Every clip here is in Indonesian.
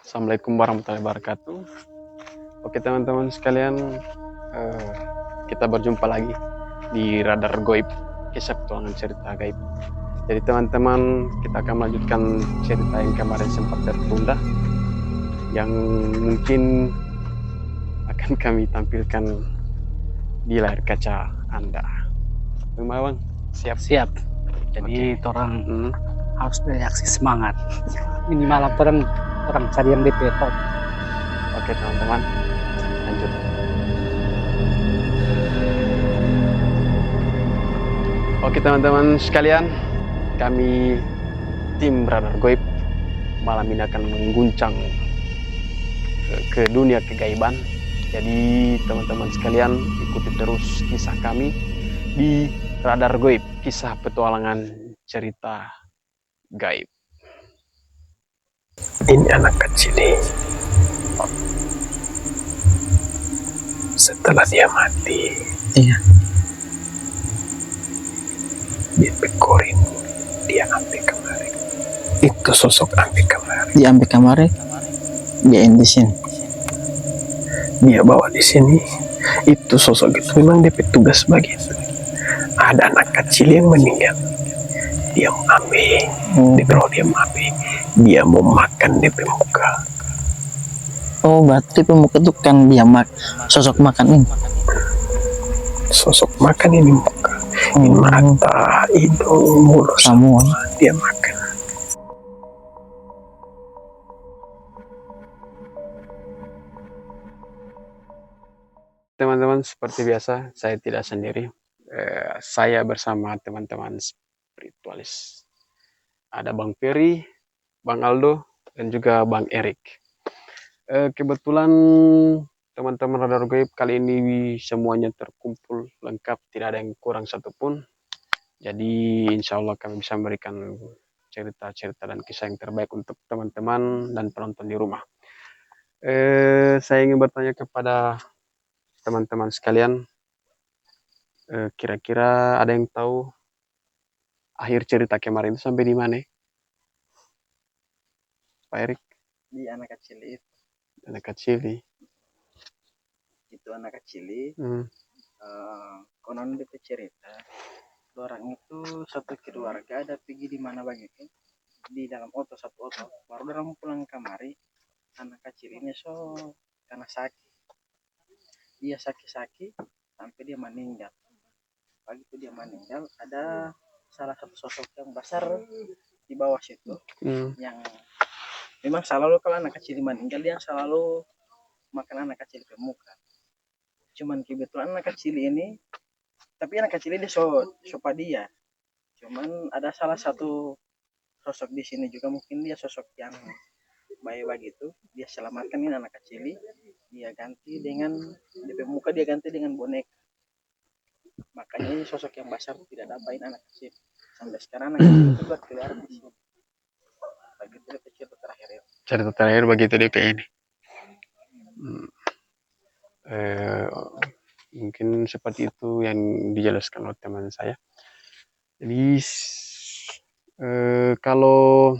Assalamualaikum warahmatullahi wabarakatuh. Oke teman-teman sekalian, eh, kita berjumpa lagi di Radar Goib, kisah petualangan cerita gaib. Jadi teman-teman, kita akan melanjutkan cerita yang kemarin sempat tertunda, yang mungkin akan kami tampilkan di layar kaca Anda. Gimana bang? Siap? Siap. Jadi orang harus bereaksi semangat. Minimal orang cari yang DP top. Oke teman-teman, lanjut. Oke teman-teman sekalian, kami tim Radar Goib malam ini akan mengguncang ke dunia kegaiban. Jadi teman-teman sekalian, ikuti terus kisah kami di Radar Goib, kisah petualangan cerita gaib. Ini anak kecil ini, setelah dia mati, dia pekorin, dia ambil kemari. Itu sosok ambil kemari. Dia ambil kemari, dia di sini. Dia bawa di sini. Itu sosok itu memang dia petugas begitu. Ada anak kecil yang meninggal, dia mau ambil. Kalau dia mau ambil, dia mau makan di muka. Oh, berarti pemuka itu kan dia sosok makan ini. Sosok makan ini muka, ini mata, hidung, mulut, semua dia makan. Teman-teman, seperti biasa, saya tidak sendiri. Saya bersama teman-teman spiritualis. Ada Bang Ferry, Bang Aldo, dan juga Bang Erik. Kebetulan teman-teman Radar Goib kali ini semuanya terkumpul lengkap, tidak ada yang kurang satupun. Jadi insya Allah kami bisa memberikan cerita-cerita dan kisah yang terbaik untuk teman-teman dan penonton di rumah. Saya ingin bertanya kepada teman-teman sekalian, kira-kira ada yang tahu akhir cerita kemarin itu sampai di mana? Pak Erik? Di anak kecil itu. Anak kecil nih. Itu anak kecil. Konon dia cerita. Orang itu satu keluarga ada pergi di mana begitu. Di dalam satu oto. Baru orang pulang kamari. Anak kecil ini karena sakit. Dia sakit-sakit sampai dia meninggal. Begitu dia meninggal, ada salah satu sosok yang besar di bawah situ yang memang selalu kalau anak kecil meninggal dia selalu makan anak kecil ke muka. Cuman kebetulan anak kecil ini, tapi anak kecil ini sopa dia. Cuman ada salah satu sosok di sini juga mungkin dia sosok yang baik begitu. Dia selamatkan ini anak kecil, dia ganti dengan di muka dia ganti dengan boneka. Makanya ini sosok yang besar tidak dapain anak kecil. Sampai sekarang anak kecil itu keluar di sini. Begitu dia cerita terakhir itu. Cerita terakhir begitu DP ini. Mungkin seperti itu yang dijelaskan oleh teman saya. Jadi kalau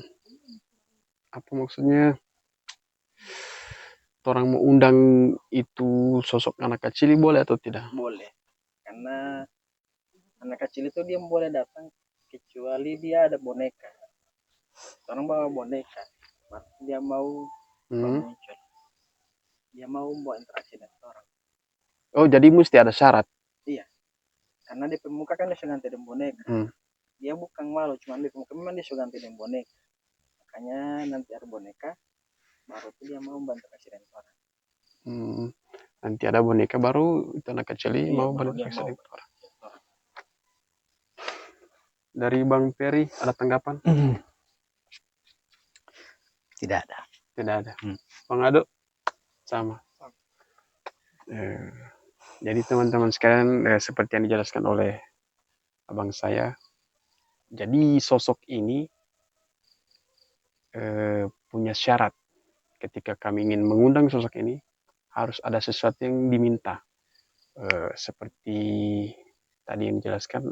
apa maksudnya, orang mau undang itu sosok anak kecil boleh atau tidak? Boleh, karena anak kecil itu dia boleh datang kecuali dia ada boneka. Orang bawa boneka, dia mau muncul, dia mau buat interaksi dengan orang. Oh, jadi mesti ada syarat? Iya, karena di pemuka kan dia sudah ganti dengan boneka. Dia bukan malu, cuma di pemuka memang dia sudah ganti dengan boneka. Makanya nanti ada boneka, baru itu dia mau bantu kasih dengan orang. Nanti ada boneka baru itu anak kecil mau berinteraksi dengan orang. Dari Bang Ferry ada tanggapan? Tidak ada. Tidak ada. Bang Ado sama. Jadi teman-teman sekalian, seperti yang dijelaskan oleh abang saya, jadi sosok ini punya syarat. Ketika kami ingin mengundang sosok ini, harus ada sesuatu yang diminta. Seperti tadi yang dijelaskan,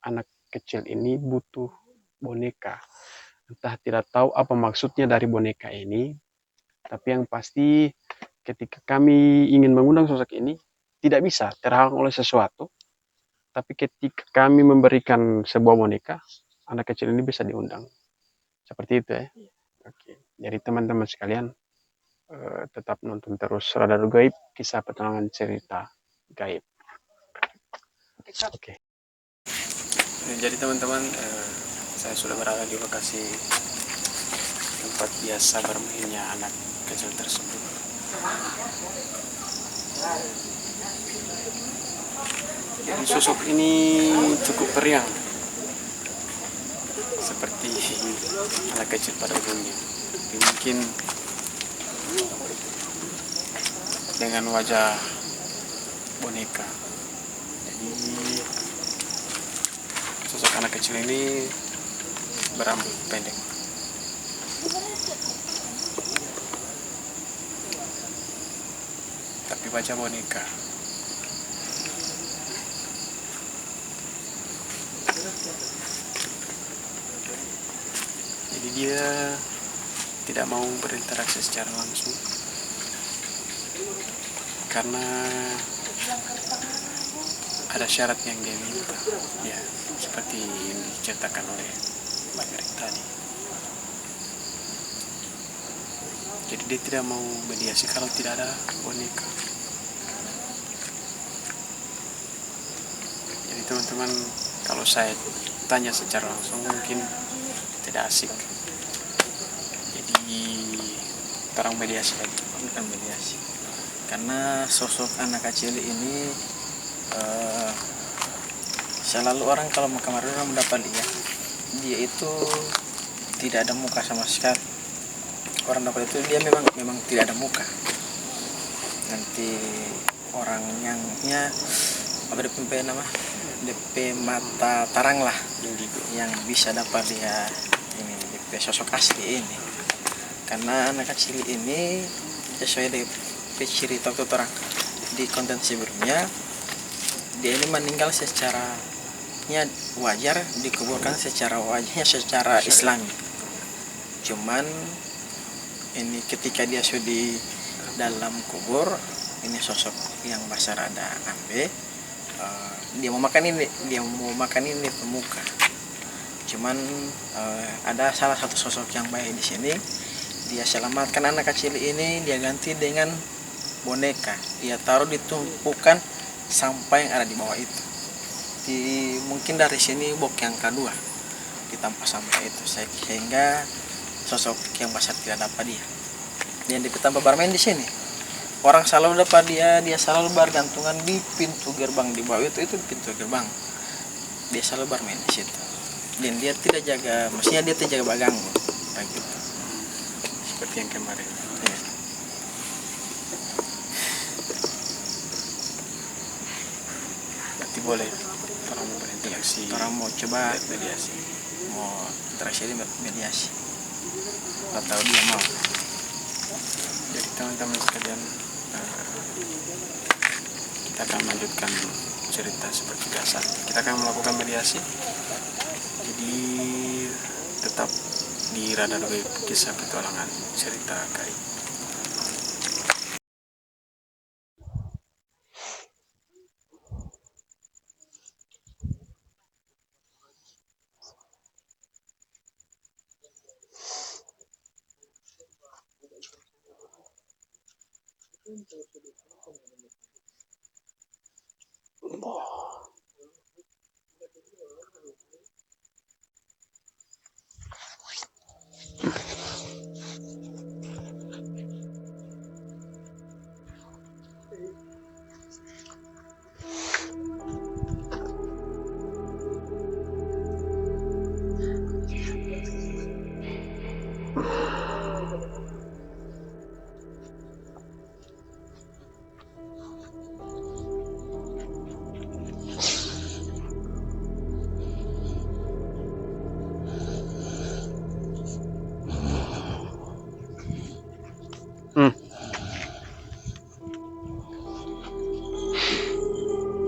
anak kecil ini butuh boneka. Entah tidak tahu apa maksudnya dari boneka ini, Tapi yang pasti ketika kami ingin mengundang sosok ini, tidak bisa terhalang oleh sesuatu. Tapi ketika kami memberikan sebuah boneka, anak kecil ini bisa diundang. Seperti itu ya. Oke. Jadi teman-teman sekalian, tetap nonton terus Radar Gaib, kisah petualangan cerita gaib. Oke. Jadi teman-teman, saya sudah berada di lokasi tempat biasa bermainnya anak kecil tersebut. Jadi sosok ini cukup periang, seperti anak kecil pada umumnya. Tapi mungkin dengan wajah boneka. Jadi sosok anak kecil ini berambut pendek. Tapi wajah boneka. Jadi dia tidak mau berinteraksi secara langsung karena ada syarat yang dia minta, ya seperti yang diceritakan oleh Bang Erik tadi. Jadi dia tidak mau mediasi kalau tidak ada boneka. Jadi teman-teman, kalau saya tanya secara langsung mungkin tidak asik. Jadi perang mediasi lagi. Bukan mediasi, karena sosok anak kecil ini selalu orang kalau kemarin mendapat dia itu tidak ada muka sama sekali. Orang dapat itu dia memang tidak ada muka. Nanti orang yangnya apa DP mata tarang lah yang bisa dapat dia ini DP sosok asli ini. Karena anak kecil ini sesuai DP cerita orang di konten sebelumnya, dia ini meninggal secara wajar, dikuburkan secara wajarnya secara Islami. Cuman ini ketika dia sudah di dalam kubur, ini sosok yang besar ada ambe, dia mau makan ini pemuka. Cuman ada salah satu sosok yang baik di sini, dia selamatkan anak kecil ini, dia ganti dengan boneka, dia taruh di tumpukan sampah yang ada di bawah itu. Mungkin dari sini box yang kedua ditampak sampah itu, sehingga sosok yang besar tidak dapat dia. Dan ditambah bermain di sini, orang selalu dapat dia selalu bergantungan di pintu gerbang di bawah itu pintu gerbang. Dia selalu bermain di situ. Dan dia tidak jaga, maksudnya dia tidak jaga bagang, begitu. Seperti yang kemarin. Ya. Berarti boleh orang mau berinteraksi. Orang mau coba mediasi, mau interaksi mediasi. Atau dia mau. Jadi teman-teman sekalian, kita akan melanjutkan cerita seperti biasa. Kita akan melakukan mediasi. Jadi tetap di Radar Gaib, kisah petualangan cerita gaib.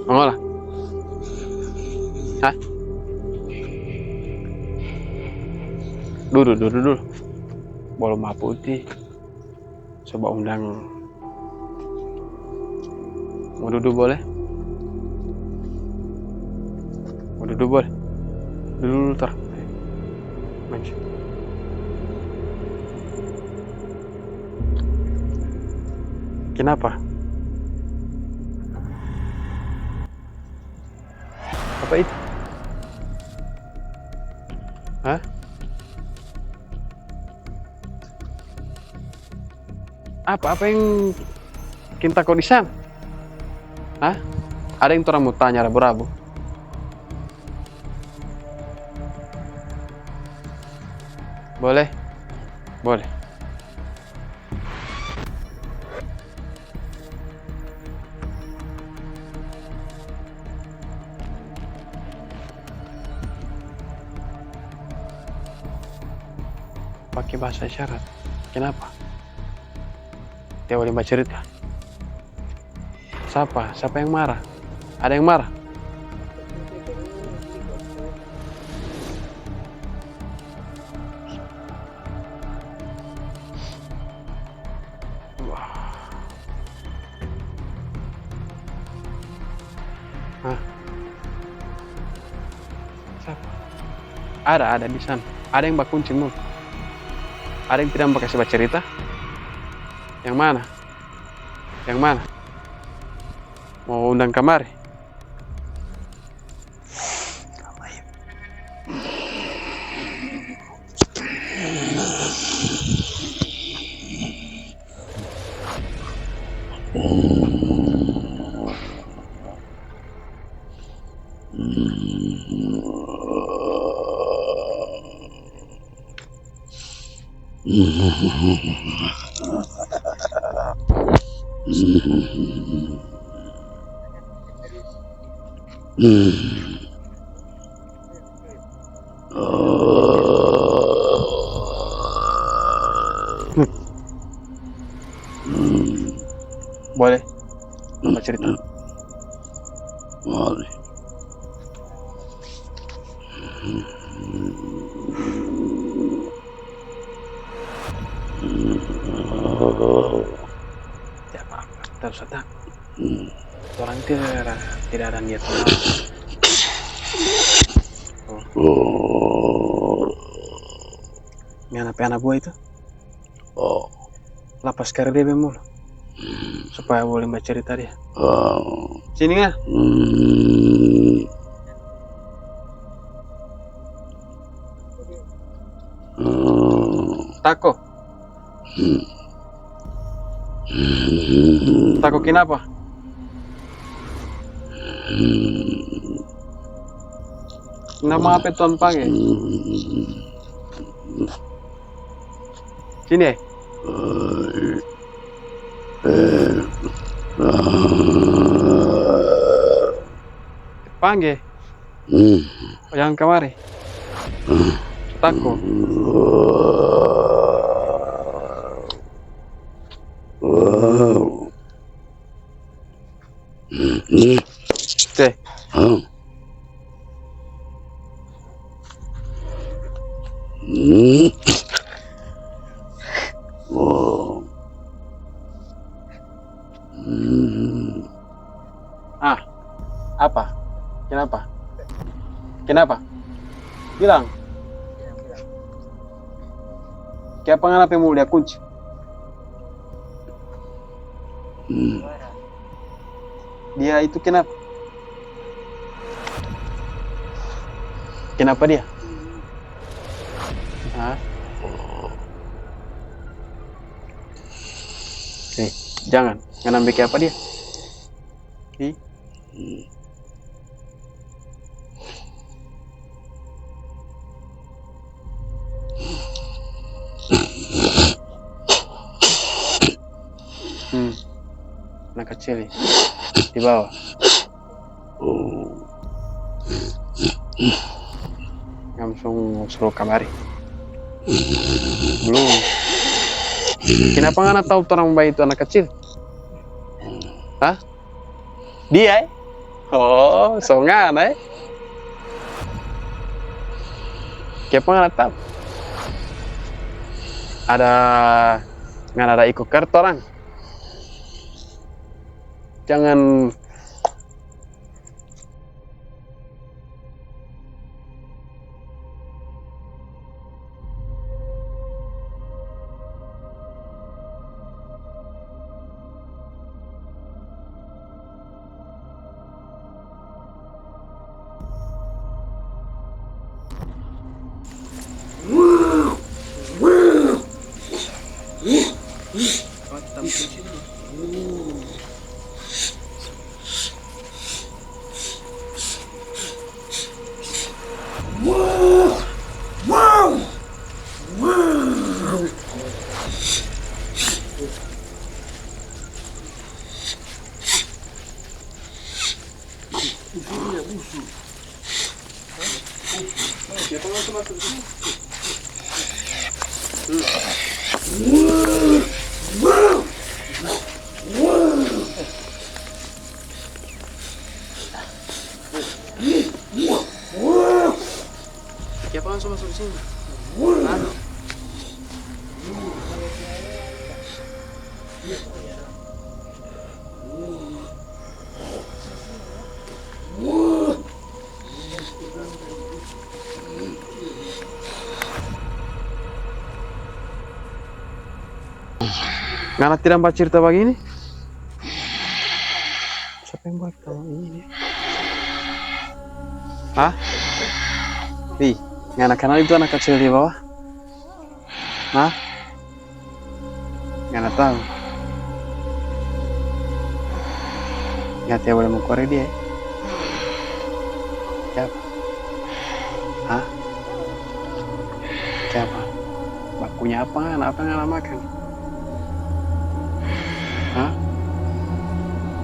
Malah. Hah? Dulu. Bola putih. Coba undang. Mau duduk boleh? Mau duduk boleh? Duduk dulu tar. Maju. Kenapa? Apa itu? Hah? Apa yang kita kau di sana? Hah? Ada yang orang mau tanya rabu-rabu? Boleh? Boleh. Pakai bahasa isyarat. Kenapa? Dia boleh baca cerita. Siapa yang marah? Ada yang marah? Hah? Siapa? Ada di sana. Ada yang bakunci mulut. Ada yang tidak mau kasih baca cerita? Yang mana? Yang mana? Mau undang kamari? Boleh? Mau cerita? Boleh. Tidak apa-apa, terus tak. Orang tidak ada niat apa. Ini anak buah itu. Lapas karena dia mulu. Supaya boleh baca cerita dia. Sini nggak? Tako. Tako kenapa? Nama apa tuan panggil? Sini. Panggil. Jangan kemari. Tako. Teh. Apa? Kenapa? Kenapa? Bilang. Kayak pengen apa mau dia kunci? Dia itu kenapa? Kenapa dia? Hah? Nih, jangan ambil kayak apa dia? Ih. Anak kecil nih, di bawah. Langsung suruh kabari. Belum. Kenapa nggak tahu orang bayi itu anak kecil? Hah? Dia? Oh, songan Kenapa nggak tahu? Nggak ada ikut kartu orang. Jangan siapa langsung masuk di sini? Karena tidak mbak cerita begini? Siapa yang buat kamu ini? Hah? Nih, nggak kenal itu anak kecil di bawah? Hah? Nggak tahu. Nggak tiap boleh mengkorek dia. Siapa? Hah? Siapa? Bakunya apa nggak? Apa nggak makan? Hah?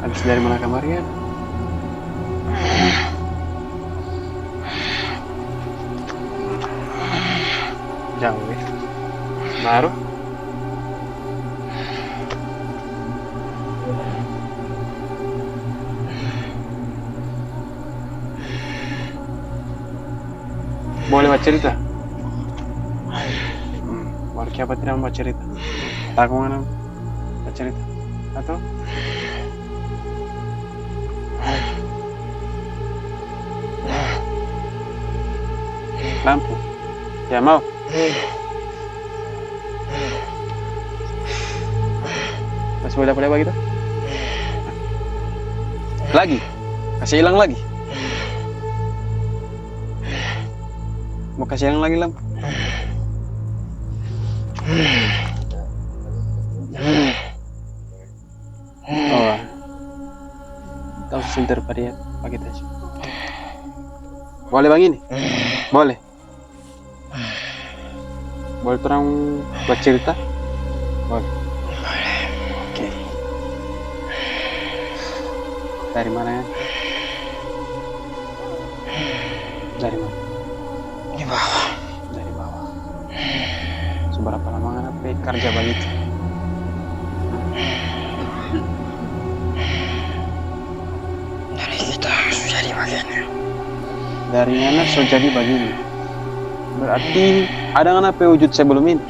Habis dari mana kemarin? Jauh ya? Baru? Boleh baca cerita? Baru siapa tidak mau baca cerita? Takut mana baca cerita? Atau? Lampu? Ya mau? Masih boleh apa gitu? Lagi? Kasih hilang lagi? Mau kasih hilang lagi lampu? Oh, tahu sebentar pada pakai tas. Boleh bang ini? Boleh. Boleh terang buat cerita? Boleh. Oke. Dari mana ya? Dari mana? Di bawah. Dari bawah. Seberapa lama kan kerja begitu? Dari kita sudah jadi bagiannya. Dari mana so jadi begini? Berarti ada nggak apa wujud sebelum ini?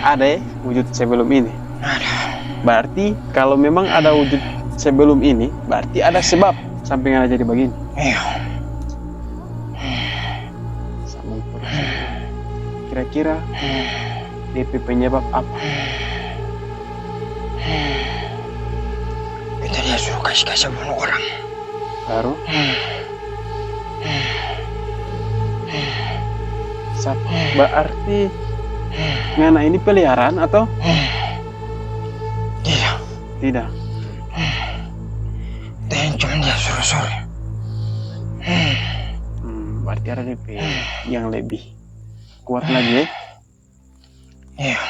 Ada ya wujud sebelum ini? Ada. Berarti kalau memang ada wujud sebelum ini, berarti ada sebab sampai nggak jadi begini. Iya. Kira-kira DP penyebab apa? Kita dia suruh kasih bunuh orang. Baru? Berarti ngana ini peliharaan atau? Tidak. Tidak. Dan cuma dia suruh-suruh. Berarti ada DP yang lebih kuat lagi ya? Iya.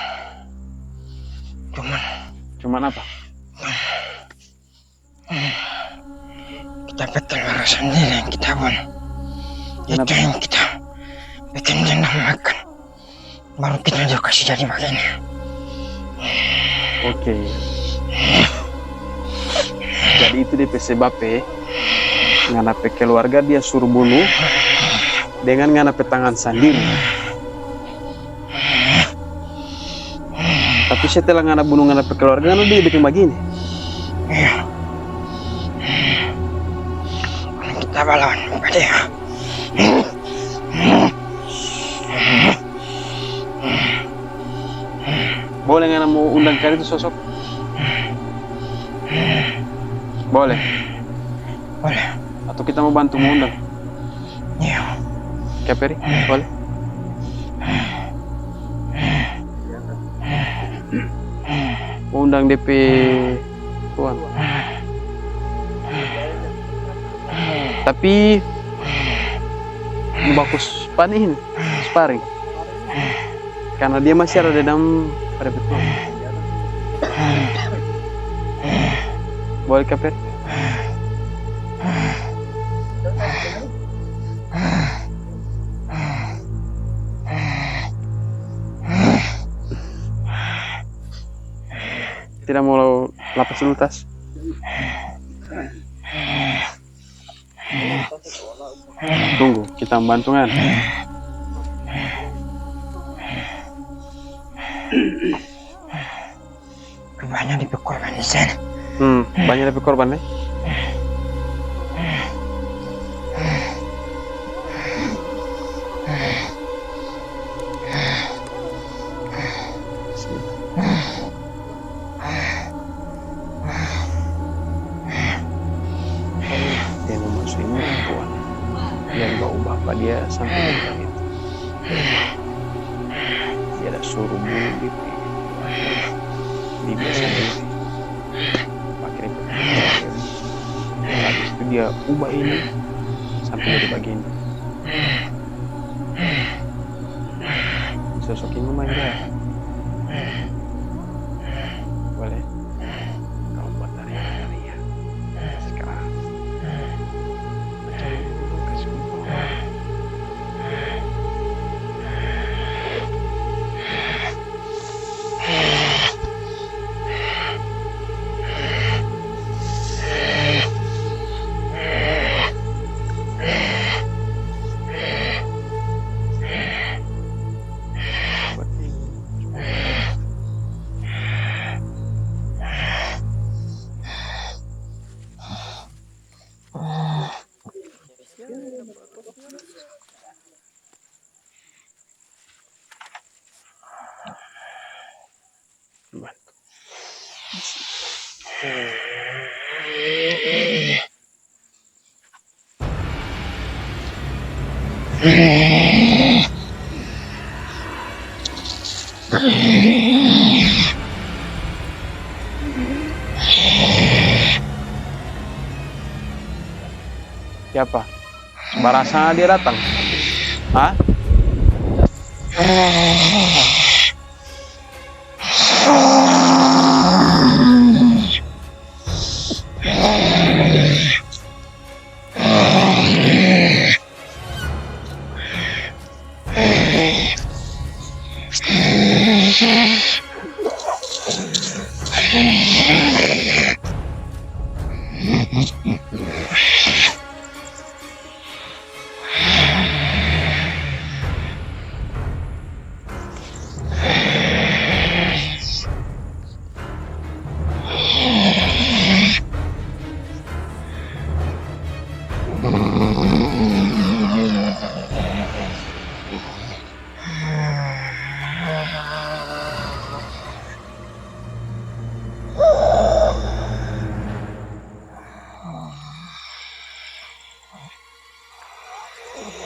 Cuman apa? Kita betul marah sendiri yang kita bunuh. Itu Kenapa? yang kita bikin dia nak makan. Baru kita juga kasih jadi begini. Oke. Jadi itu DP sebabnya nganape keluarga dia suruh bunuh dengan nganape tangan sendiri. Tapi setelah ngana bunuh ngana keluarga, ngana dia bikin begini. Iya. Kita balawan pada ya. Boleh ngana mau undang kali itu sosok? Boleh. Boleh. Atau kita mau bantu mau undang? Iya. Kaperi, boleh. Mau undang DP tuan. Tapi bagus panihin sparring. Karena dia masih ada dendam pada betul. Boleh Kaperi? Tidak mau lapas dulu tas. Tunggu, kita membantu kan? Banyak di korban di sana. Banyak lebih korban nih. Dia memasuki perempuan yang bau bapak dia sampai bilang itu. Dia ada suruh bunuh di biasa diri. Pakai habis itu dia ubah ini sampai jadi begini. Sosok ini manja. Boleh kalau buat dari ya sekarang kasih kumpul. Siapa? Barasa dia datang. Hah?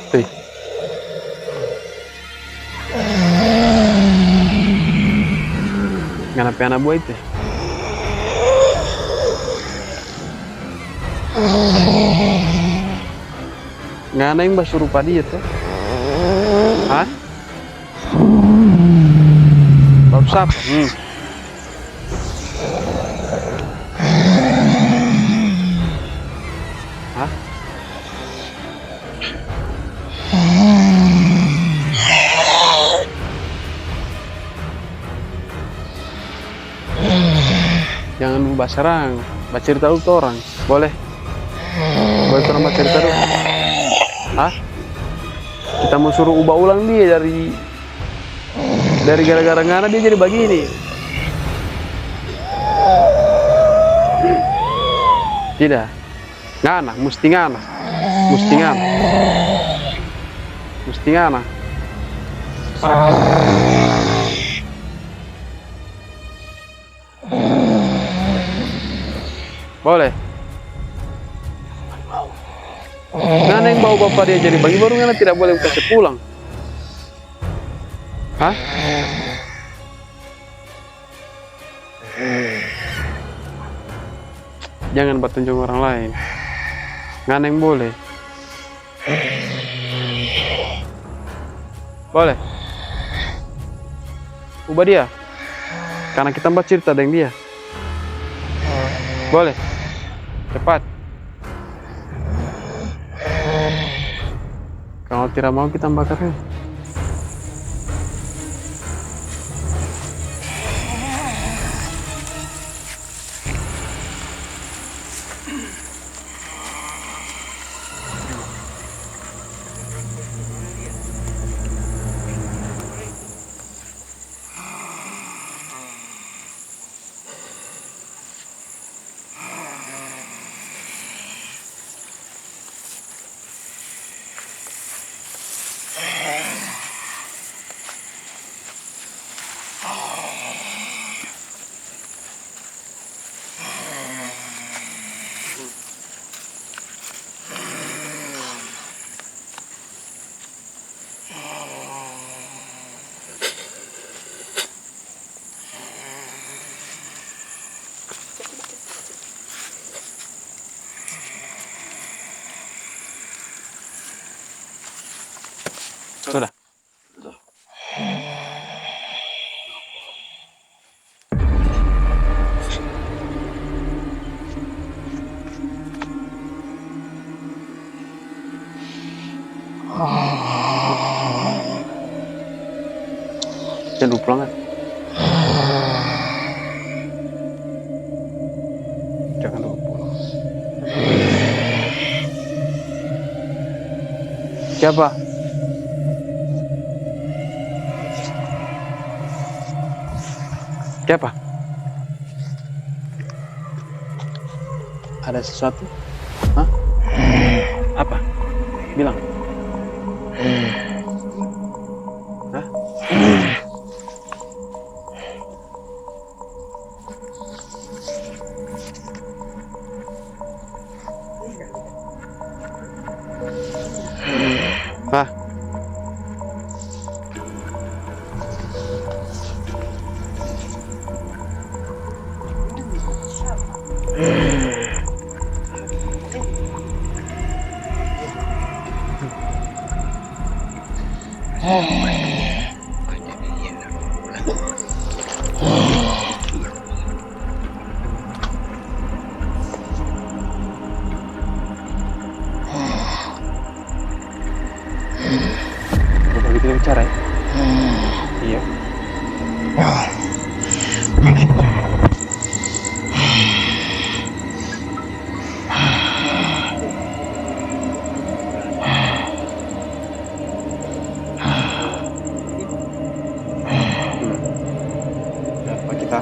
Tuh. Nganapi anak buah itu? Ngana yang basuruh padi itu? Hah? Baru siapa? Hah? Jangan lupa serang, baca cerita dulu tuh orang, boleh? Boleh orang baca cerita dulu? Hah? Kita mau suruh ubah ulang dia dari gara-gara ngana dia jadi begini. Tidak. Ngana, mesti ngana. Mesti ngana. Mesti ngana. Boleh. Ngana yang bawa bapak dia jadi bagi baru ngana tidak boleh kasih pulang. Hah? Jangan bertunjuk orang lain. Ngana yang boleh. Boleh. Ubah dia. Karena kita mbak cerita dengan dia. Boleh. Cepat. Kalau tidak mau kita bakarnya. Sudah. Jangan lupa pulang kan? Jangan lupa pulang. Siapa? Siapa? Ada sesuatu? Hah? Apa? Bilang. Hah? Hah? Begitu kita bicara ya? Iya. Apa kita?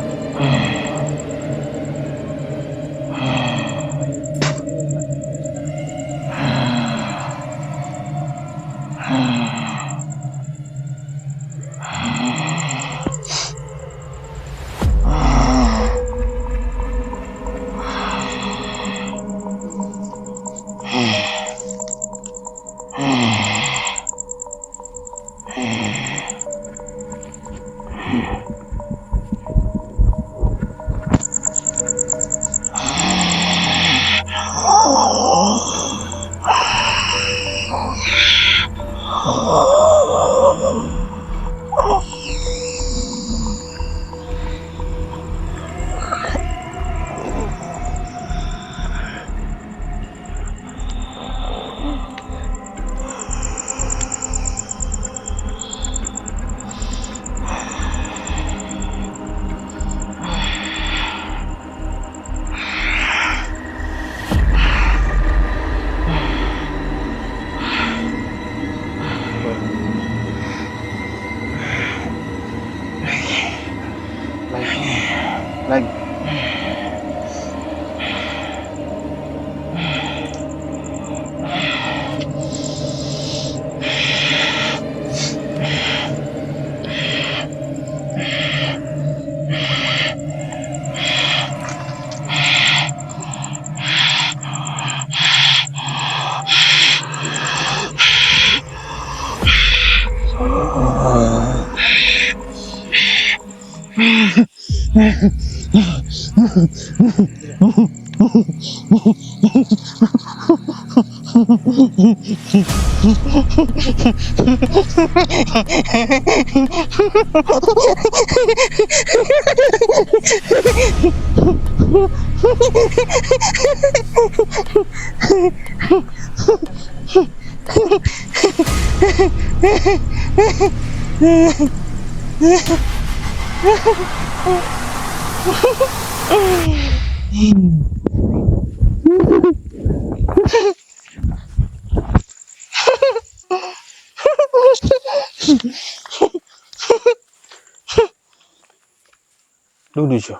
Duduk, Jo.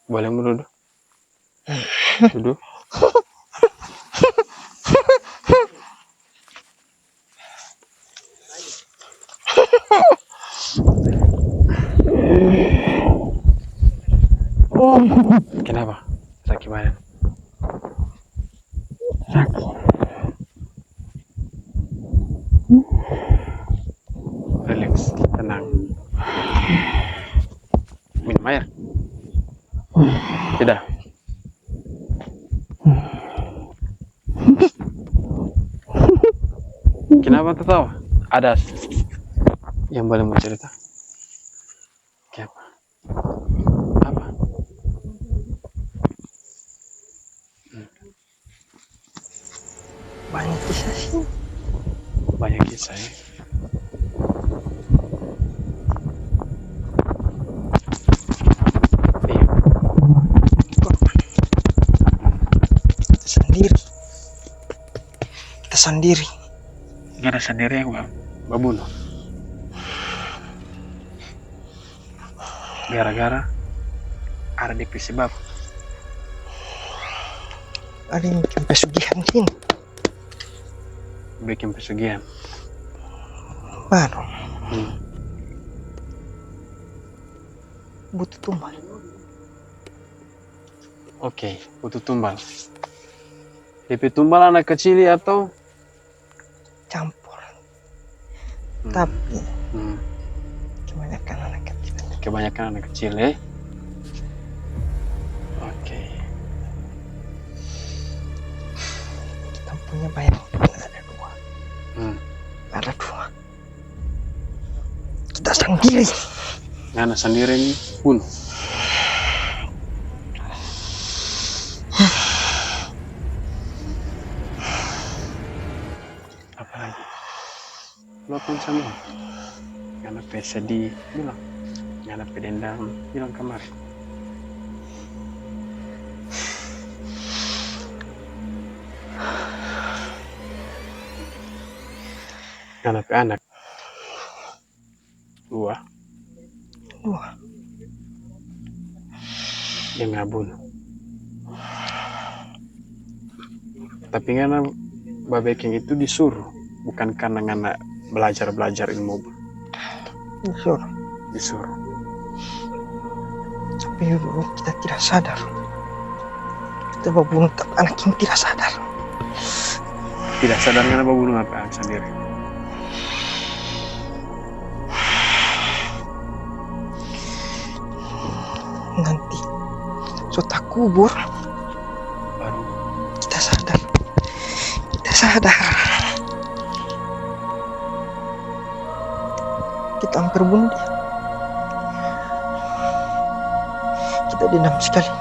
Boleh duduk? Duduk. Kenapa? Sakit badan? Relax, tenang. Minum air? Tidak. Kenapa tertawa? Ada yang boleh mau cerita? Kenapa? Apa? Banyak kisah sih. Banyak kisah ya. Iya. Kita sendiri. Kita sendiri. Gak ada sendiri yang babunuh. Gara-gara ada DP sebab. Ada yang bikin pesugihan sini. Bikin pesugihan. Baru butuh tumbal. Oke, butuh tumbal. DP tumbal anak kecil atau? Campur. Tapi Hmm. kebanyakan anak kecil. Kebanyakan anak kecil ya. Oke. Kita punya banyak. Ada dua. Ada dua. Kita sendiri. Anak sendiri ini bunuh. Apalagi? Luapkan semua. Anak sedih bilang. Anak dendam bilang kemarin. Anak dua yang nggak bunuh. Tapi karena babeking itu disuruh, bukan karena ngana belajar ilmu. Disuruh. Sampai dulu kita tidak sadar. Kita membunuh anak yang tidak sadar. Tidak sadar karena membunuh anak sendiri. Nanti sudah kubur Baru kita sadar. Kita sadar. Kita hampir bunuh dia. Kita dendam sekali.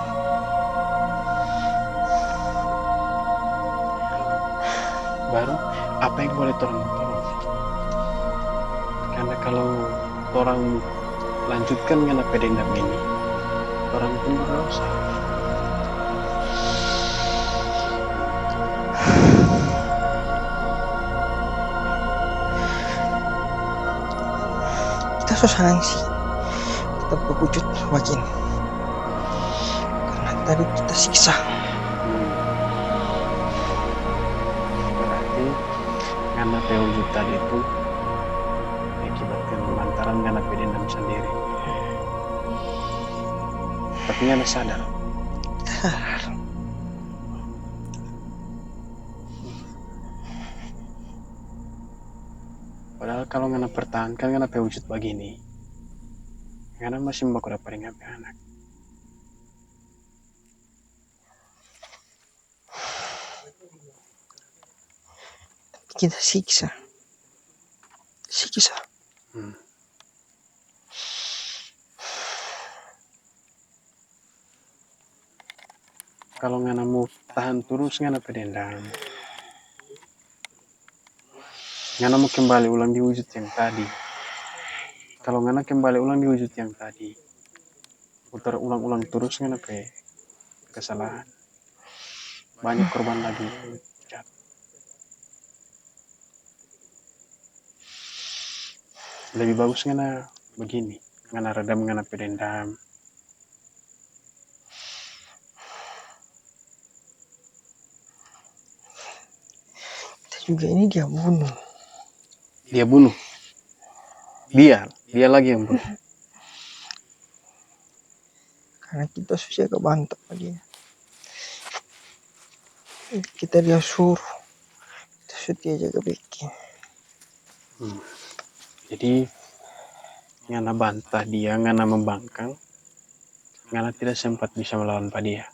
baru apa yang boleh tolong? Karena kalau orang lanjutkan dengan dendam ini, orang pun berdosa. Kita susah sih. Kita berwujud begini. Karena tadi kita siksa. Berarti karena wujud tadi itu akibatkan lantaran karena dendam sendiri. Tapi nggak sadar. Padahal kalau ngana pertahankan ngana wujud begini, ngana masih mau dapat dengan anak. kita siksa. Kalau ngana mau tahan terus ngana pedendam. Ngana mau kembali ulang di wujud yang tadi. Kalau ngana kembali ulang di wujud yang tadi, putar ulang-ulang terus ngana pe kesalahan. Banyak korban lagi yang jatuh. Lebih bagus ngana begini, ngana redam ngana pedendam. Juga ini dia bunuh. Dia bunuh. Dia lagi yang bunuh. Karena kita susah kebantu sama dia. Kita dia suruh. Kita suruh jaga bikin. Jadi ngana bantah dia, ngana membangkang, ngana tidak sempat bisa melawan pak dia.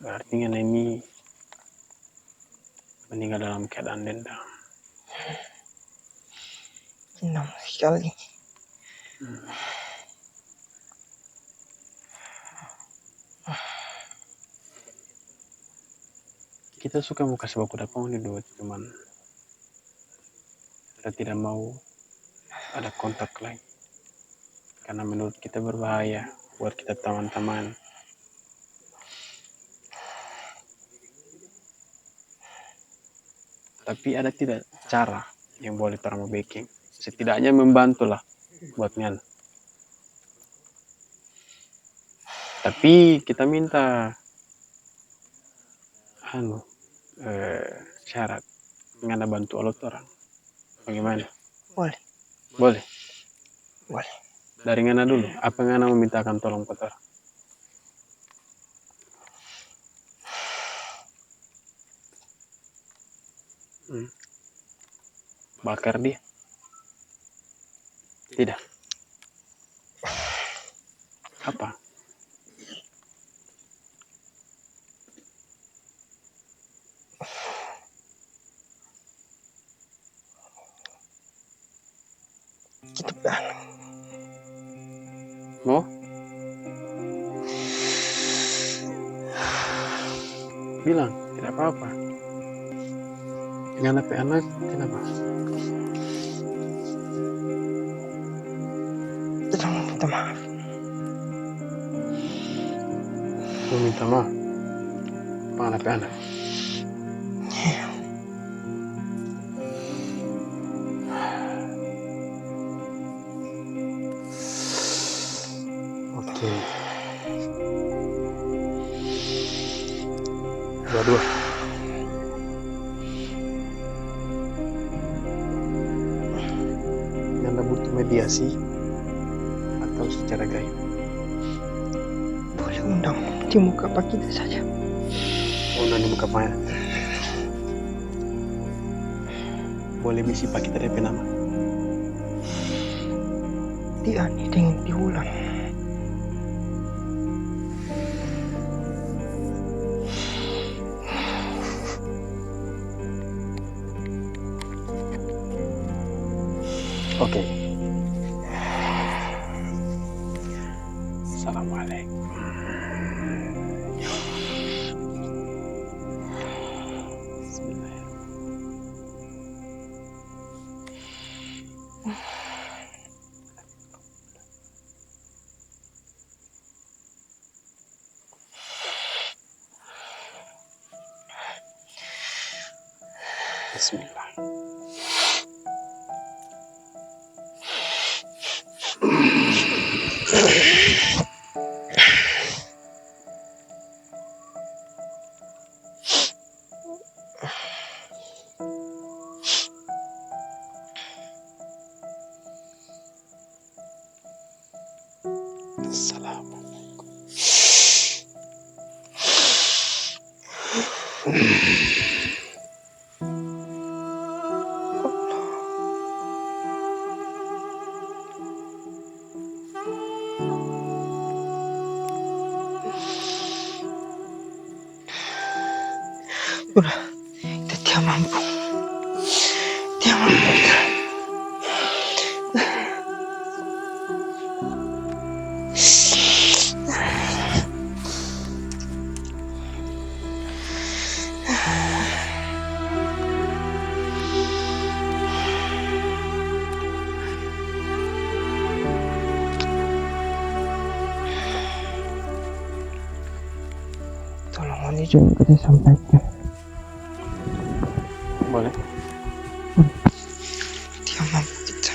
Berarti ngana ini meninggal dalam keadaan dendam. Dendam sekali. Kita suka mau kasih baku dakong ini dua, cuman kita tidak mau ada kontak lagi. Karena menurut kita berbahaya buat kita teman-teman. Tapi ada tidak cara yang boleh orang mau baking. Setidaknya membantulah buat Ngan. Tapi kita minta syarat Ngana bantu alot orang. Bagaimana? Boleh. Boleh. Boleh. Dari Ngana dulu, apa Ngana memintakan tolong ke orang? Bakar dia? Tidak. Apa? Kita beranak. Mau? Bilang, tidak apa-apa. Ngana pe anak, kenapa? Kita mau minta maaf. Mau minta maaf? Apa anak pe anak? Oke. Dua-dua. Ngana butuh mediasi atau secara gaib? Boleh undang di muka pak kita saja. Undang di muka pak. Boleh bisi pak kita DP nama. Dia nih dengan diulang. Oke. Assalamualaikum. Bismillah. Assalamualaikum. Dia mampu. Dia mampu. Tolong ini juga kita sampaikan. Boleh. Dia mampu kita.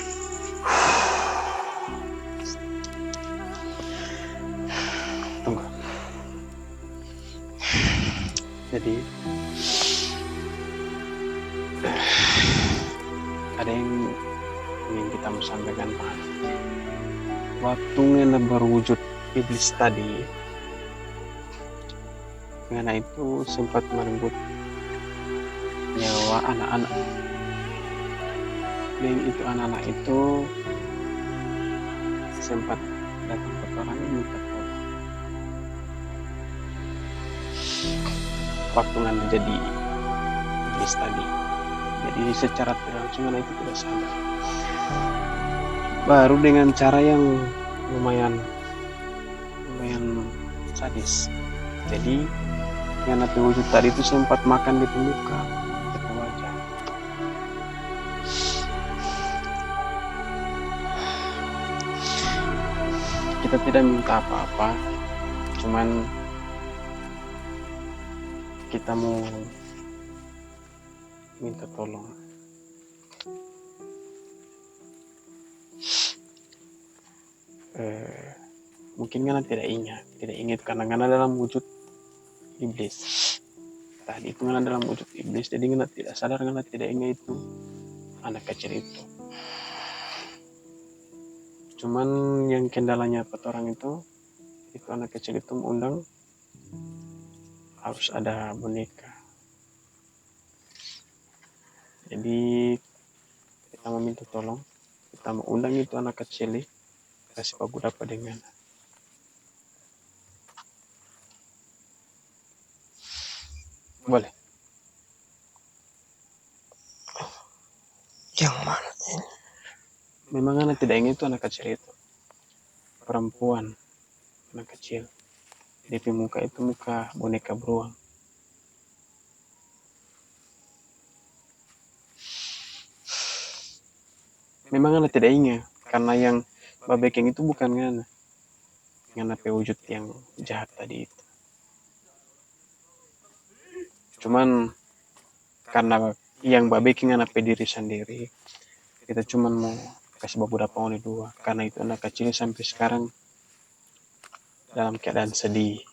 Tunggu. Jadi ada yang ingin kita mau sampaikan, Pak. Waktu ngena berwujud iblis tadi, ngena itu sempat merenggut nyawa anak-anak. Dan itu anak-anak itu sempat datang ke orang ini minta tolong. Waktu ngena jadi iblis tadi, jadi secara tidak langsung ngena itu tidak sadar. Baru dengan cara yang lumayan sadis. Jadi yang nanti wujud tadi itu sempat makan di muka, di wajah. Kita tidak minta apa-apa, cuman kita mau minta tolong. Mungkin Ngana tidak ingat karena Ngana dalam wujud iblis. Tadi itu Ngana dalam wujud iblis, jadi Ngana tidak sadar, Ngana tidak ingat itu anak kecil itu. Cuman yang kendalanya orang itu anak kecil itu mengundang harus ada boneka. Jadi kita meminta tolong, kita mau undang itu anak kecil kasih pagu dapat dengan boleh. Yang mana ini? Memang anak tidak ingin itu anak kecil itu perempuan, anak kecil. Di muka itu muka boneka beruang. Memang anak tidak ingat karena yang babekeng itu bukan Ngana wujud yang jahat tadi itu. Cuman karena yang babekeng Ngana diri sendiri, kita cuman mau kasih beberapa oni dua karena itu anak kecil sampai sekarang dalam keadaan sedih.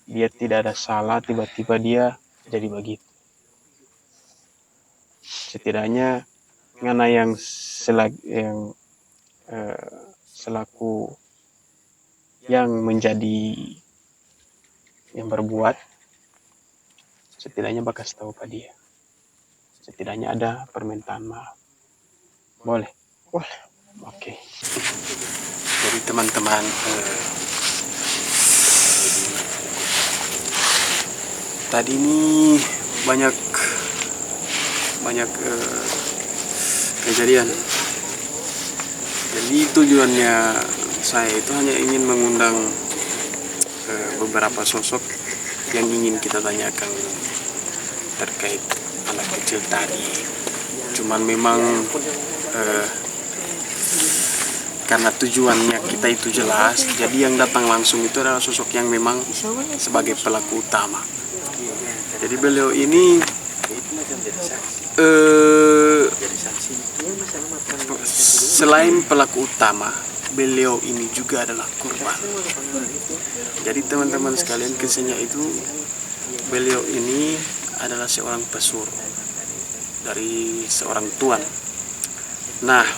Dia tidak ada salah, tiba-tiba dia jadi begitu. Setidaknya Ngana yang selaku yang menjadi yang berbuat, setidaknya bakas tahu pada dia. Setidaknya ada permintaan maaf. Boleh? Boleh. Oke. Jadi teman-teman, tadi ini banyak kejadian. Jadi tujuannya saya itu hanya ingin mengundang beberapa sosok yang ingin kita tanyakan terkait anak kecil tadi. Cuman memang karena tujuannya kita itu jelas, jadi yang datang langsung itu adalah sosok yang memang sebagai pelaku utama. Jadi beliau ini selain pelaku utama, beliau ini juga adalah korban. Jadi teman-teman sekalian, kisahnya itu beliau ini adalah seorang pesuruh dari seorang tuan. Nah,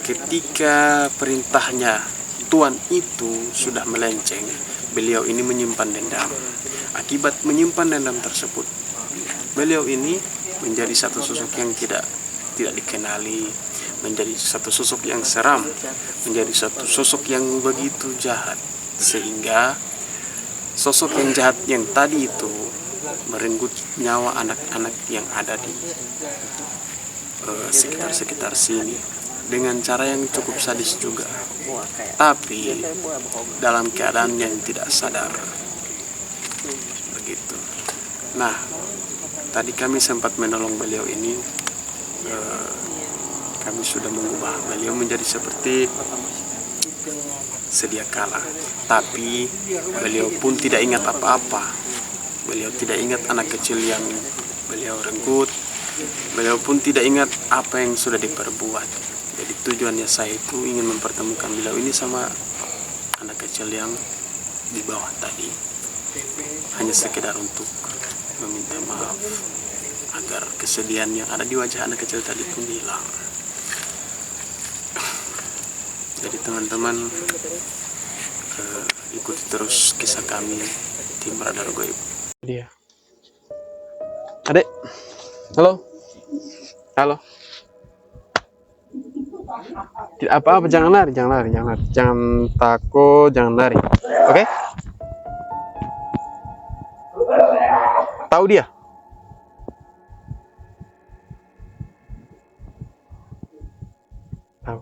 ketika perintahnya tuan itu sudah melenceng, beliau ini menyimpan dendam. Akibat menyimpan dendam tersebut, beliau ini menjadi satu sosok yang tidak dikenali, menjadi satu sosok yang seram, menjadi satu sosok yang begitu jahat, sehingga sosok yang jahat yang tadi itu merenggut nyawa anak-anak yang ada di sekitar-sekitar sini dengan cara yang cukup sadis juga, tapi dalam keadaan yang tidak sadar begitu. Nah, tadi kami sempat menolong beliau ini, kami sudah mengubah beliau menjadi seperti sedia kala, tapi beliau pun tidak ingat apa-apa. Beliau tidak ingat anak kecil yang beliau renggut. Beliau pun tidak ingat apa yang sudah diperbuat. Jadi tujuannya saya itu ingin mempertemukan beliau ini sama anak kecil yang di bawah tadi, hanya sekedar untuk meminta maaf agar kesedihan yang ada di wajah anak kecil tadi pun hilang. Jadi teman-teman, ikuti terus kisah kami tim Radar Goib. Dia, adek, halo, halo. Tidak apa-apa, jangan lari, jangan takut, jangan lari, oke? Tahu dia? Tahu.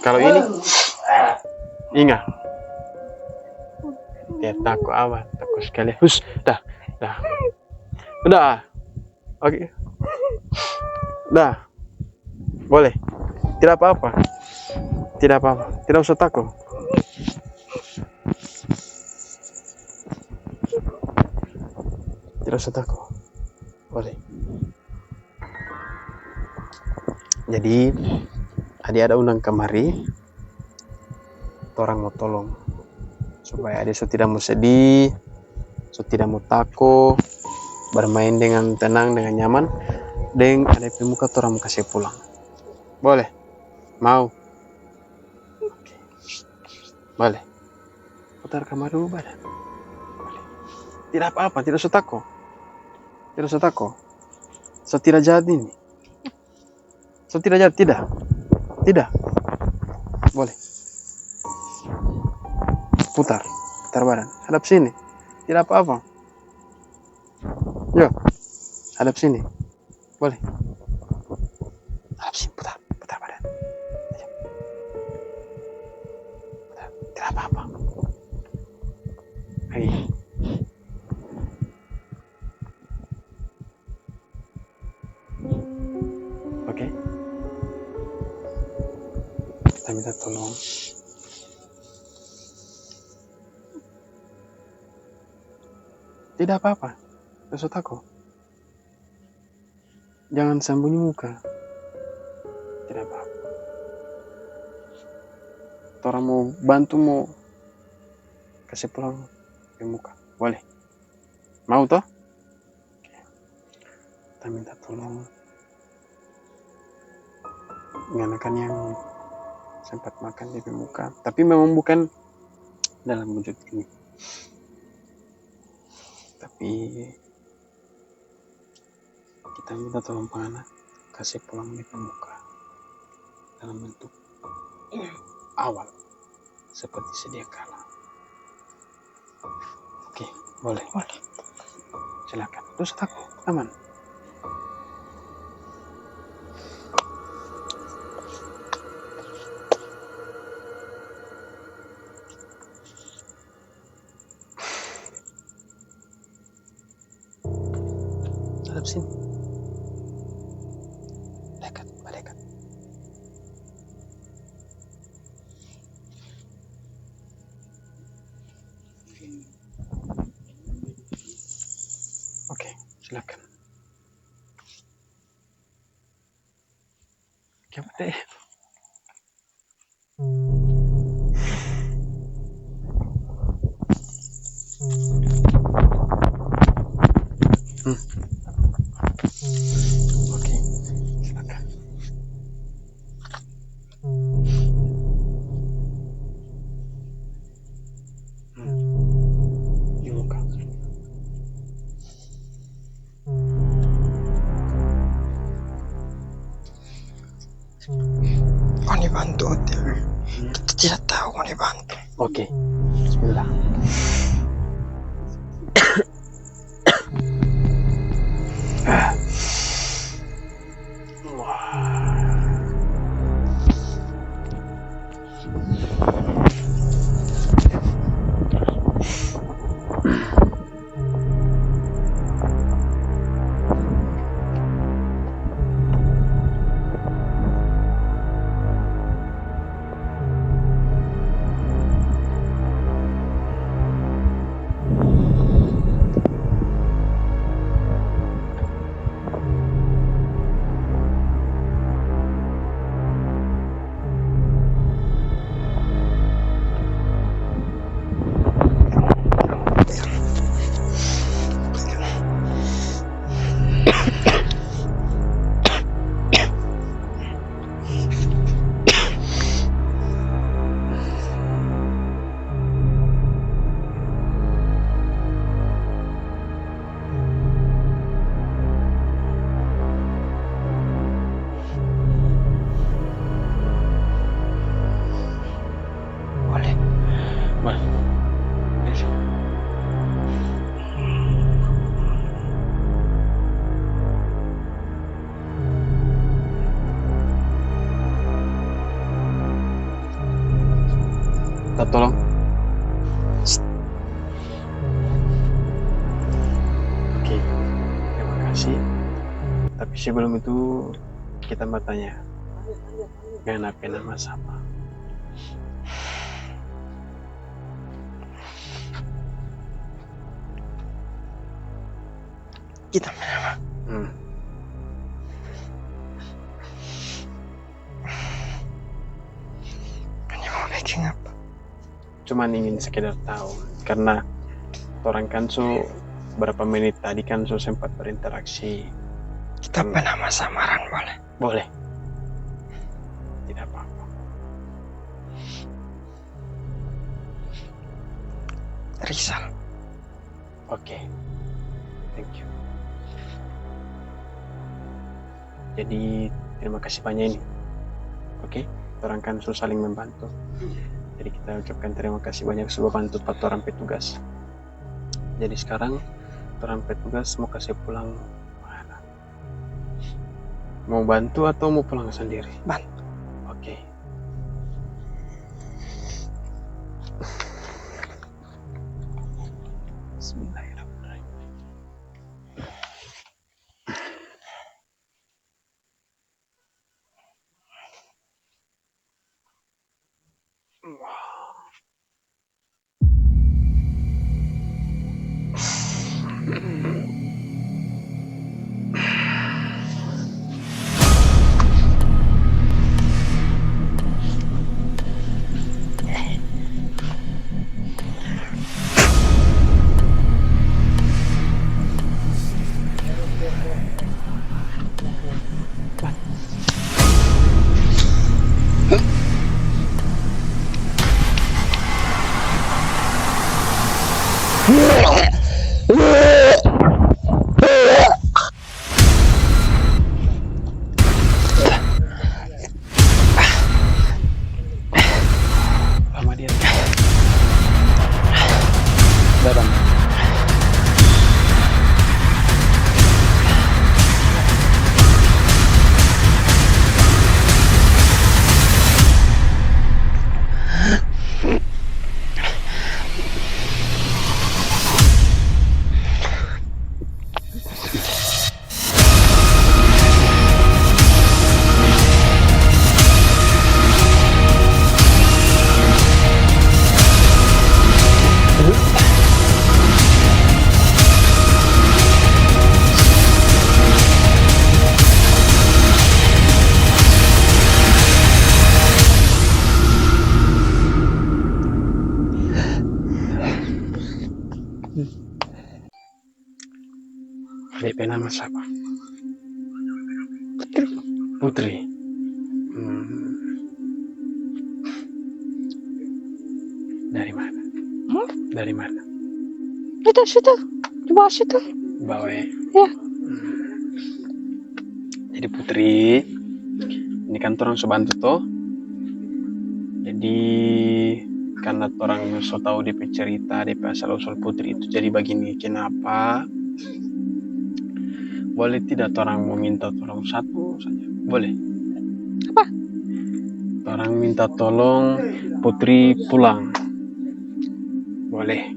Kalau ini, ingat. Dia takut apa? Takut sekali. Hus, dah. Udah. Oke. Dah. Boleh. Tidak apa-apa. Tidak usah takut. Tidak usah takut. Boleh. Jadi, adik ada undang kemari. Orang mau tolong supaya adik tidak mau sedih, tidak mau takut, bermain dengan tenang, dengan nyaman. Dan adik pemuka orang mau kasih pulang. Boleh? Mau? Oke. Boleh. Putar kamar dulu badan. Boleh. Tidak apa-apa, tidak usah takut. Tidak usah takut. Saya tidak jahat ini. Saya tidak jahat, tidak. Tidak. Boleh. Putar badan. Hadap sini. Tidak apa-apa. Yuk. Hadap sini. Boleh. Hadap sini, putar badan. Ayo. Putar. Tidak apa-apa. Ayo. Oke. Kita minta tolong. Tidak apa-apa, tidak usah takut. Jangan sembunyi muka. Tidak apa-apa. Orang mau bantu, mau kasih pulang ke muka. Boleh? Mau toh? Oke. Kita minta tolong nganakan yang sempat makan di muka. Tapi memang bukan dalam wujud ini. Tapi kita minta tolong penganak kasih pulang di pemuka dalam bentuk awal seperti sedia kala. Oke, boleh. Silakan. Terus takut, aman. Hadap sini. Malaikat. Oke, silakan. Coba deh. Oke, silakan. Di muka. Kau dibantu, kita tidak tahu kau dibantu. Oke, bismillah. minta tolong. Oke, terima kasih. Tapi sebelum itu kita mau tanya, kenapa nama sama? Kita menama. Hanya mau bikin apa? Cuman ingin sekedar tahu, karena orang kan berapa menit tadi kan sempat berinteraksi. Kita nama samaran boleh? Boleh. Tidak apa-apa. Rizal. Oke. Thank you. Jadi terima kasih banyak ini. Oke, orang kan saling membantu. Jadi kita ucapkan terima kasih banyak sudah bantu orang petugas. Jadi sekarang orang petugas mau kasih pulang mana? Mau bantu atau mau pulang sendiri? Bantu. Oke. Bismillahirrahmanirrahim. Lama dia. Dalam. DP nama siapa? Putri. Dari mana? Dari mana? Itu situ, di bawah situ. Bawah ya? Ya. Jadi Putri, ini kan orang sebantu toh. Jadi karena orang so tahu DP cerita, DP asal usul Putri itu jadi begini. Kenapa? Boleh tidak orang mau minta tolong satu saja? Boleh? Apa? Orang minta tolong Putri pulang. Boleh?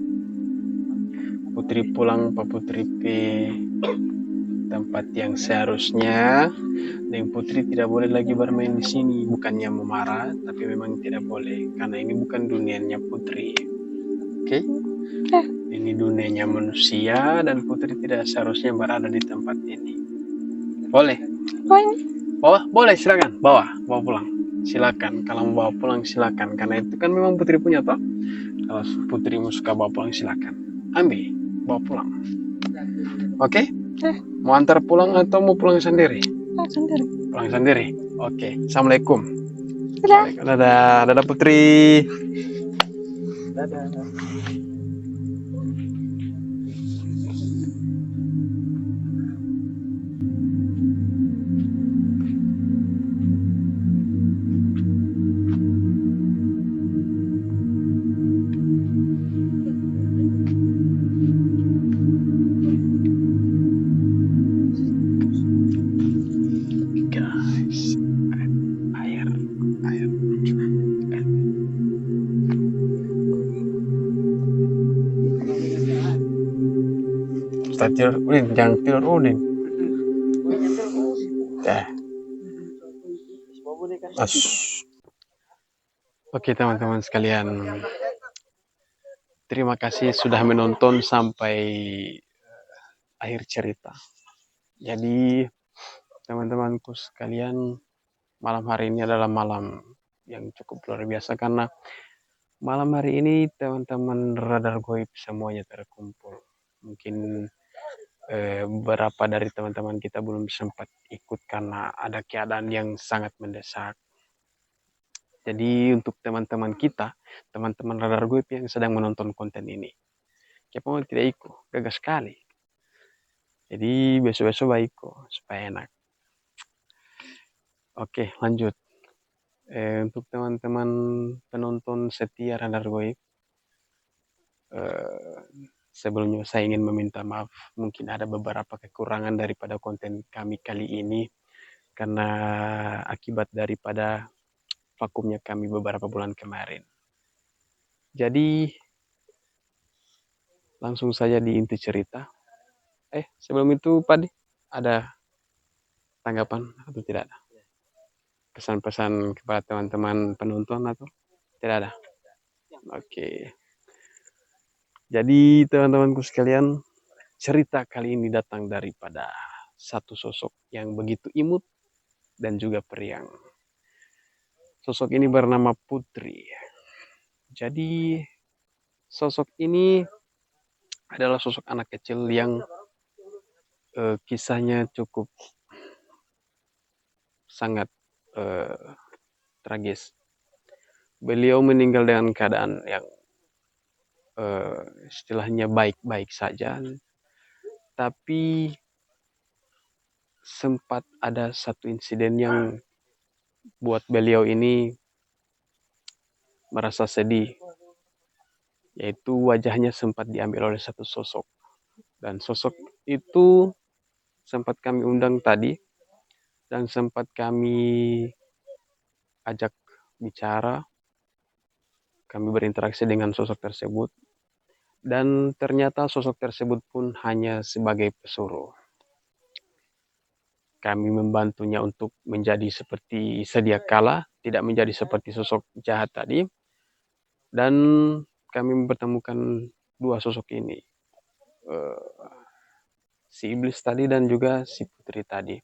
Putri pulang, Pak Putri ke tempat yang seharusnya. Dan Putri tidak boleh lagi bermain di sini. Bukannya memarah, tapi memang tidak boleh. Karena ini bukan dunianya Putri. Oke? Ini dunianya manusia dan Putri tidak seharusnya berada di tempat ini. Boleh? Boleh, silakan. Bawa pulang. Silakan. Kalau mau bawa pulang silakan. Karena itu kan memang Putri punya toh. Kalau Putri mau suka bawa pulang silakan. Ambil, bawa pulang. Oke? Mau antar pulang atau mau pulang sendiri? Sendiri. Pulang sendiri. Oke. Assalamualaikum. Dadah. Dadah Putri. Dadah. Guys, air. cerita tidur Udin, jangan tidur Udin. Oke teman-teman sekalian, terima kasih sudah menonton sampai akhir cerita. Jadi teman-temanku sekalian, malam hari ini adalah malam yang cukup luar biasa karena malam hari ini teman-teman Radar Goib semuanya terkumpul. Mungkin beberapa dari teman-teman kita belum sempat ikut karena ada keadaan yang sangat mendesak. Jadi untuk teman-teman kita, teman-teman Radar Goib yang sedang menonton konten ini, kepo tidak ikut, gagal sekali. Jadi besok-besok baik kok, supaya enak. Oke, lanjut. Untuk teman-teman penonton setia Radar Goib, sebelumnya saya ingin meminta maaf, mungkin ada beberapa kekurangan daripada konten kami kali ini karena akibat daripada vakumnya kami beberapa bulan kemarin. Jadi langsung saja di inti cerita. Sebelum itu Pak, ada tanggapan atau tidak ada? Pesan-pesan kepada teman-teman penonton atau tidak ada? Oke. Jadi teman-temanku sekalian, cerita kali ini datang daripada satu sosok yang begitu imut dan juga periang. Sosok ini bernama Putri. Jadi sosok ini adalah sosok anak kecil yang kisahnya cukup sangat tragis. Beliau meninggal dengan keadaan yang istilahnya baik-baik saja, tapi sempat ada satu insiden yang buat beliau ini merasa sedih, yaitu wajahnya sempat diambil oleh satu sosok, dan sosok itu sempat kami undang tadi dan sempat kami ajak bicara, kami berinteraksi dengan sosok tersebut, dan ternyata sosok tersebut pun hanya sebagai pesuruh. Kami membantunya untuk menjadi seperti sedia kala, tidak menjadi seperti sosok jahat tadi, dan kami mempertemukan dua sosok ini, si iblis tadi dan juga si Putri tadi.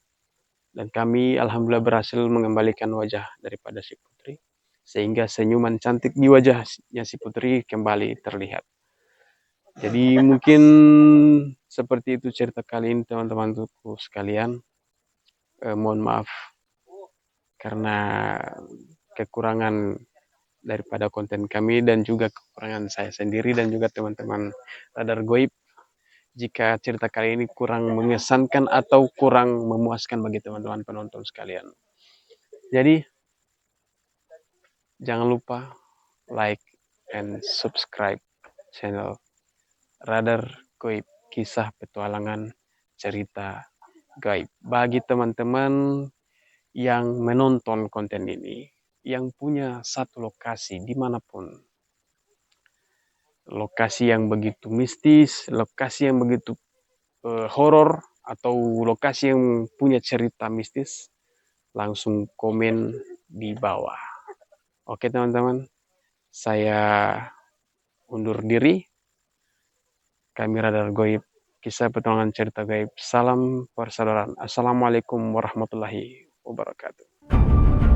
Dan kami alhamdulillah berhasil mengembalikan wajah daripada si Putri, sehingga senyuman cantik di wajahnya si Putri kembali terlihat. Jadi mungkin seperti itu cerita kali ini teman-temanku sekalian. Mohon maaf karena kekurangan daripada konten kami dan juga kekurangan saya sendiri dan juga teman-teman Radar Goib. Jika cerita kali ini kurang mengesankan atau kurang memuaskan bagi teman-teman penonton sekalian. Jadi jangan lupa like and subscribe channel Radar Goib, kisah petualangan cerita gaib. Bagi teman-teman yang menonton konten ini, yang punya satu lokasi dimanapun, lokasi yang begitu mistis, lokasi yang begitu horor, atau lokasi yang punya cerita mistis, langsung komen di bawah. Oke teman-teman, saya undur diri. Kami Radar Goib, kisah petualangan cerita gaib. Salam persaudaraan. Assalamualaikum warahmatullahi wabarakatuh.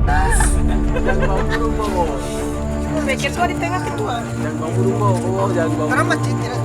Jangan bawa burung, pikir tua di tengah ketua. Jangan bawa burung, jangan bawa. Karena masjid tidak.